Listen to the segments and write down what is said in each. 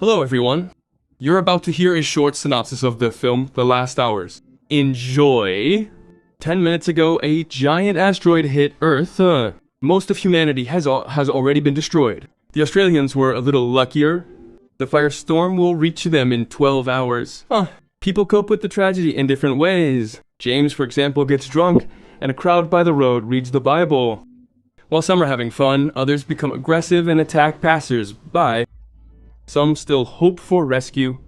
Hello everyone. You're about to hear a short synopsis of the film The Last Hours. Enjoy! 10 minutes ago, a giant asteroid hit Earth. Most of humanity has already been destroyed. The Australians were a little luckier. The Firestorm will reach them in 12 hours. People cope with the tragedy in different ways. James, for example, gets drunk, and a crowd by the road reads the Bible. While some are having fun, others become aggressive and attack passers-by. Some still hope for rescue.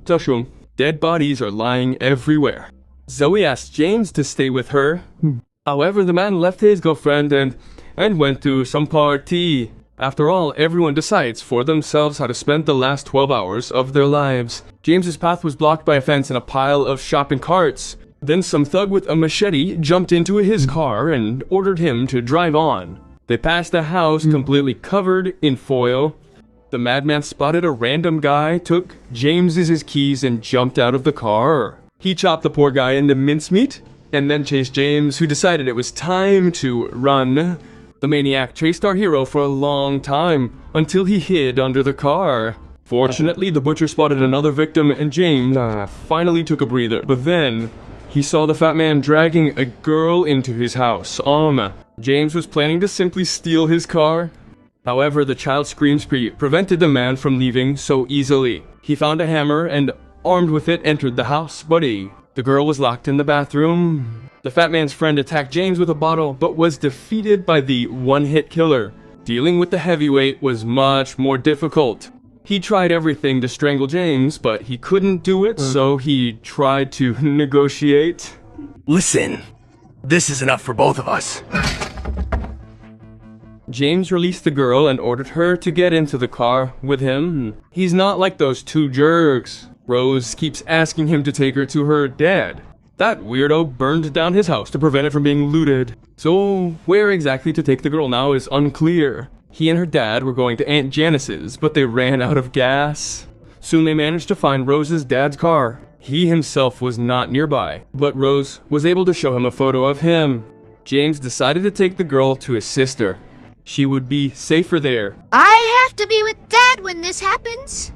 Dead bodies are lying everywhere. Zoe asked James to stay with her. However, the man left his girlfriend and went to some party. After all, everyone decides for themselves how to spend the last 12 hours of their lives. James's path was blocked by a fence and a pile of shopping carts. Then some thug with a machete jumped into his car and ordered him to drive on. They passed a house completely covered in foil. The madman spotted a random guy, took James's keys, and jumped out of the car. He chopped the poor guy into mincemeat, and then chased James, who decided it was time to run. The maniac chased our hero for a long time, until he hid under the car. Fortunately, the butcher spotted another victim, and James finally took a breather. But then, he saw the fat man dragging a girl into his house. James was planning to simply steal his car. However, the child's screams prevented the man from leaving so easily. He found a hammer and, armed with it, entered the house. The girl was locked in the bathroom. The fat man's friend attacked James with a bottle, but was defeated by the one-hit killer. Dealing with the heavyweight was much more difficult. He tried everything to strangle James, but he couldn't do it, so he tried to negotiate. Listen, this is enough for both of us. James released the girl and ordered her to get into the car with him. He's not like those two jerks. Rose keeps asking him to take her to her dad. That weirdo burned down his house to prevent it from being looted. So where exactly to take the girl now is unclear. He and her dad were going to Aunt Janice's, but they ran out of gas. Soon they managed to find Rose's dad's car. He himself was not nearby, but Rose was able to show him a photo of him. James decided to take the girl to his sister. She would be safer there. I have to be with Dad when this happens.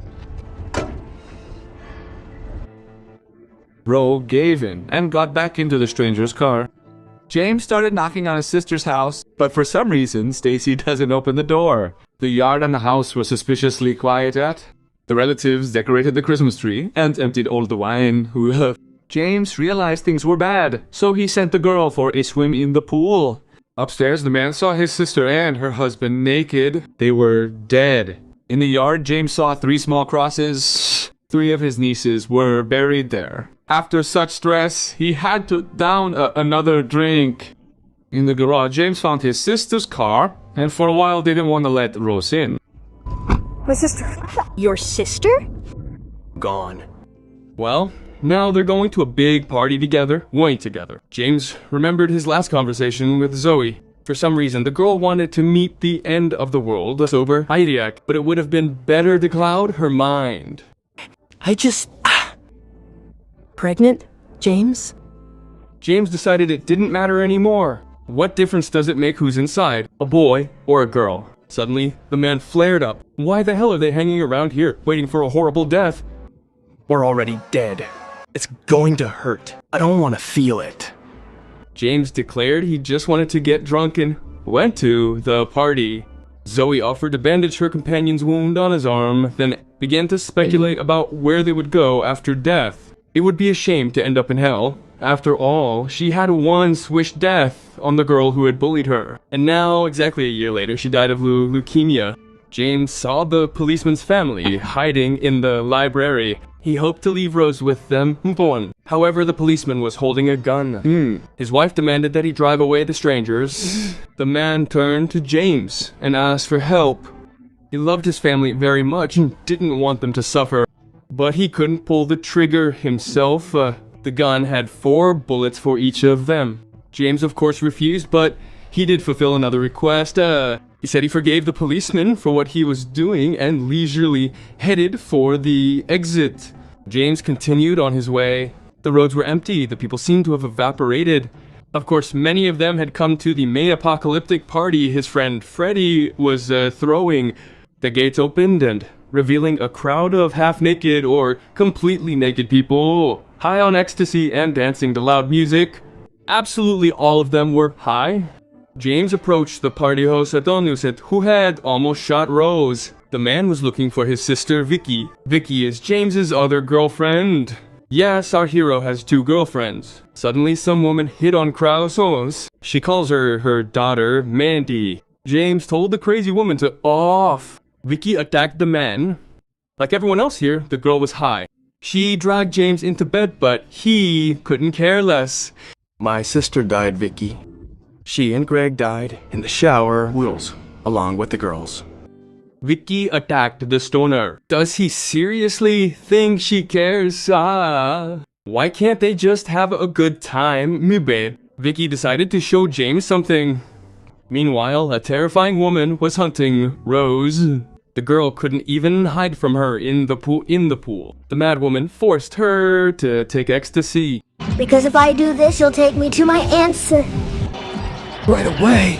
Ro gave in and got back into the stranger's car. James started knocking on his sister's house, but for some reason, Stacy doesn't open the door. The yard and the house were suspiciously quiet. The relatives decorated the Christmas tree and emptied all the wine. James realized things were bad, so he sent the girl for a swim in the pool. Upstairs, the man saw his sister and her husband naked. They were dead. In the yard, James saw 3 small crosses. 3 of his nieces were buried there. After such stress, he had to down another drink. In the garage, James found his sister's car, and for a while they didn't want to let Rose in. My sister. Your sister? Gone. Well, now they're going to a big party together, way together. James remembered his last conversation with Zoe. For some reason, the girl wanted to meet the end of the world, a sober idea, but it would have been better to cloud her mind. Pregnant? James? James decided it didn't matter anymore. What difference does it make who's inside, a boy or a girl? Suddenly, the man flared up. Why the hell are they hanging around here, waiting for a horrible death? We're already dead. It's going to hurt. I don't want to feel it. James declared he just wanted to get drunk and went to the party. Zoe offered to bandage her companion's wound on his arm, then began to speculate about where they would go after death. It would be a shame to end up in hell. After all, she had once wished death on the girl who had bullied her. And now, exactly a year later, she died of leukemia. James saw the policeman's family hiding in the library. He hoped to leave Rose with them. However, the policeman was holding a gun. His wife demanded that he drive away the strangers. The man turned to James and asked for help. He loved his family very much and didn't want them to suffer. But he couldn't pull the trigger himself. The gun had 4 bullets for each of them. James, of course, refused, but he did fulfill another request. He said he forgave the policeman for what he was doing and leisurely headed for the exit. James continued on his way. The roads were empty. The people seemed to have evaporated. Of course, many of them had come to the May-apocalyptic party his friend Freddy was throwing. The gates opened and revealing a crowd of half-naked or completely naked people, high on ecstasy and dancing to loud music. Absolutely all of them were high. James approached the party host Adonis, who had almost shot Rose. The man was looking for his sister Vicky. Vicky is James's other girlfriend. Yes, our hero has 2 girlfriends. Suddenly some woman hit on Krausos. She calls her daughter Mandy. James told the crazy woman to off. Vicky attacked the man. Like everyone else here, the girl was high. She dragged James into bed, but he couldn't care less. My sister died, Vicky. She and Greg died in the shower, wheels, along with the girls. Vicky attacked the stoner. Does he seriously think she cares? Why can't they just have a good time, mi babe? Vicky decided to show James something. Meanwhile, a terrifying woman was hunting Rose. The girl couldn't even hide from her in the pool. The mad woman forced her to take ecstasy. Because if I do this, you'll take me to my answer. Right away!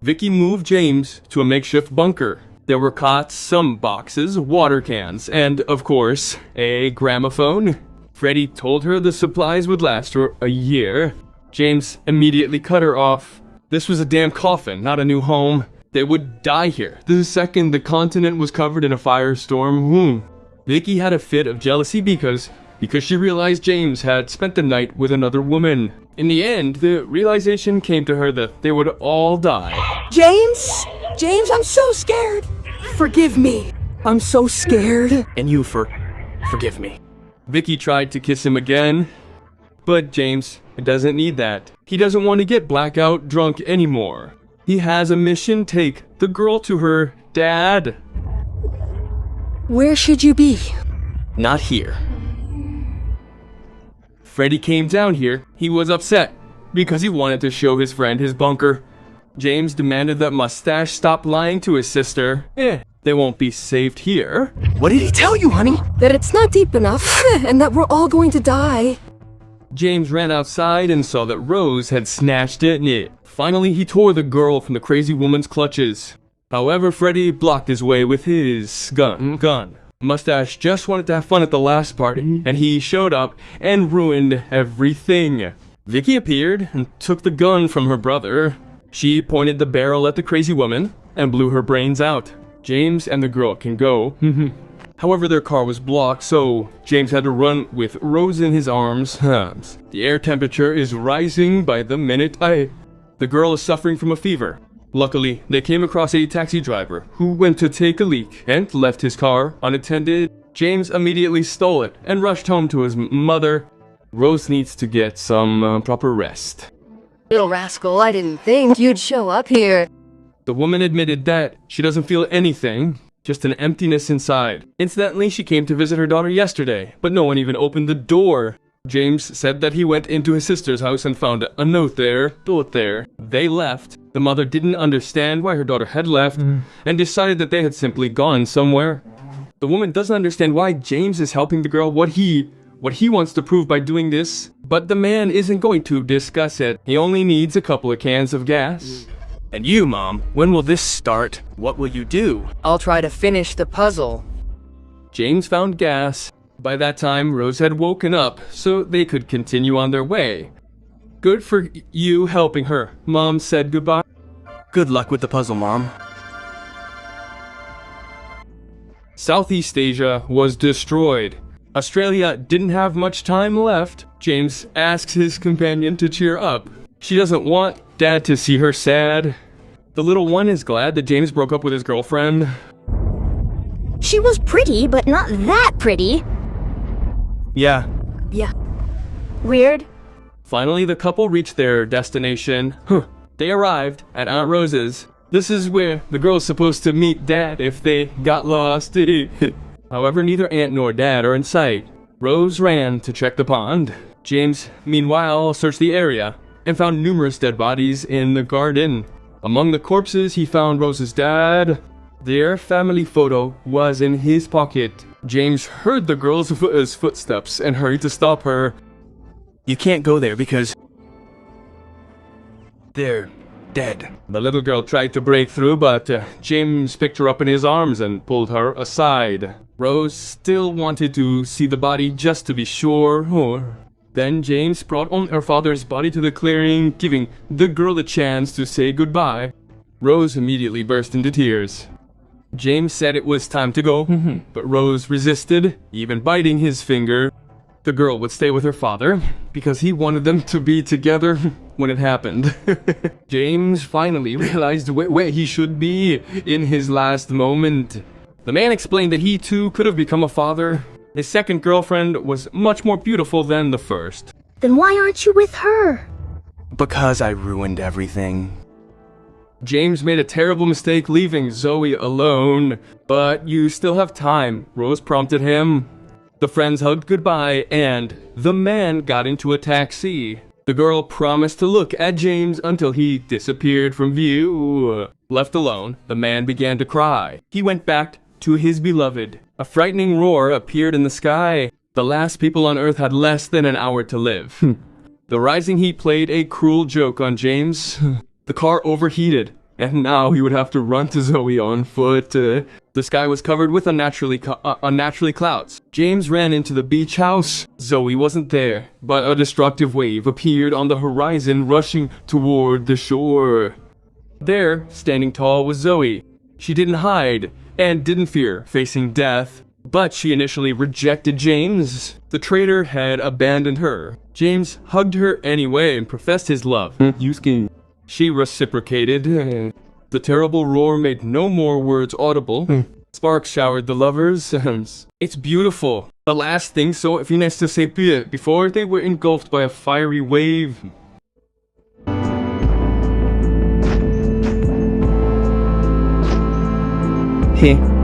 Vicky moved James to a makeshift bunker. There were cots, some boxes, water cans, and, of course, a gramophone. Freddy told her the supplies would last for a year. James immediately cut her off. This was a damn coffin, not a new home. They would die here the second the continent was covered in a firestorm. Vicky had a fit of jealousy because she realized James had spent the night with another woman. In the end, the realization came to her that they would all die. James? James, I'm so scared. Forgive me. I'm so scared. And you forgive me. Vicky tried to kiss him again, but James doesn't need that. He doesn't want to get blackout drunk anymore. He has a mission: take the girl to her dad. Where should you be? Not here. Freddy came down here. He was upset because he wanted to show his friend his bunker. James demanded that Mustache stop lying to his sister. They won't be saved here. What did he tell you, honey? That it's not deep enough, and that we're all going to die. James ran outside and saw that Rose had snatched it. Finally, he tore the girl from the crazy woman's clutches. However, Freddy blocked his way with his gun. Mustache just wanted to have fun at the last party, and he showed up and ruined everything. Vicky appeared and took the gun from her brother. She pointed the barrel at the crazy woman and blew her brains out. James and the girl can go. However, their car was blocked, so James had to run with Rose in his arms. The air temperature is rising by the minute. The girl is suffering from a fever. Luckily, they came across a taxi driver who went to take a leak and left his car unattended. James immediately stole it and rushed home to his mother. Rose needs to get some proper rest. Little rascal, I didn't think you'd show up here. The woman admitted that she doesn't feel anything, just an emptiness inside. Incidentally, she came to visit her daughter yesterday, but no one even opened the door. James said that he went into his sister's house and found a note there. They left. The mother didn't understand why her daughter had left and decided that they had simply gone somewhere. The woman doesn't understand why James is helping the girl, what he wants to prove by doing this, but the man isn't going to discuss it. He only needs a couple of cans of gas. And you, Mom, when will this start? What will you do? I'll try to finish the puzzle. James found gas. By that time, Rose had woken up, so they could continue on their way. Good for you helping her. Mom said goodbye. Good luck with the puzzle, Mom. Southeast Asia was destroyed. Australia didn't have much time left. James asks his companion to cheer up. She doesn't want Dad to see her sad. The little one is glad that James broke up with his girlfriend. She was pretty, but not that pretty. Yeah. Weird. Finally, the couple reached their destination. They arrived at Aunt Rose's. This is where the girl's supposed to meet Dad if they got lost. However, neither Aunt nor Dad are in sight. Rose ran to check the pond. James, meanwhile, searched the area and found numerous dead bodies in the garden. Among the corpses, he found Rose's dad. Their family photo was in his pocket. James heard the girl's footsteps and hurried to stop her. You can't go there because they're dead. The little girl tried to break through, but James picked her up in his arms and pulled her aside. Rose still wanted to see the body just to be sure. Then James brought on her father's body to the clearing, giving the girl a chance to say goodbye. Rose immediately burst into tears. James said it was time to go, but Rose resisted, even biting his finger. The girl would stay with her father because he wanted them to be together when it happened. James finally realized where he should be in his last moment. The man explained that he too could have become a father. His second girlfriend was much more beautiful than the first. Then why aren't you with her? Because I ruined everything. James made a terrible mistake leaving Zoe alone. But you still have time, Rose prompted him. The friends hugged goodbye, and the man got into a taxi. The girl promised to look at James until he disappeared from view. Left alone, the man began to cry. He went back to his beloved. A frightening roar appeared in the sky. The last people on Earth had less than an hour to live. The rising heat played a cruel joke on James. The car overheated, and now he would have to run to Zoe on foot. The sky was covered with unnaturally clouds. James ran into the beach house. Zoe wasn't there, but a destructive wave appeared on the horizon, rushing toward the shore. There, standing tall, was Zoe. She didn't hide and didn't fear facing death, but she initially rejected James. The traitor had abandoned her. James hugged her anyway and professed his love. She reciprocated. The terrible roar made no more words audible. Sparks showered the lovers. It's beautiful. The last thing so finished to say before they were engulfed by a fiery wave. Heh.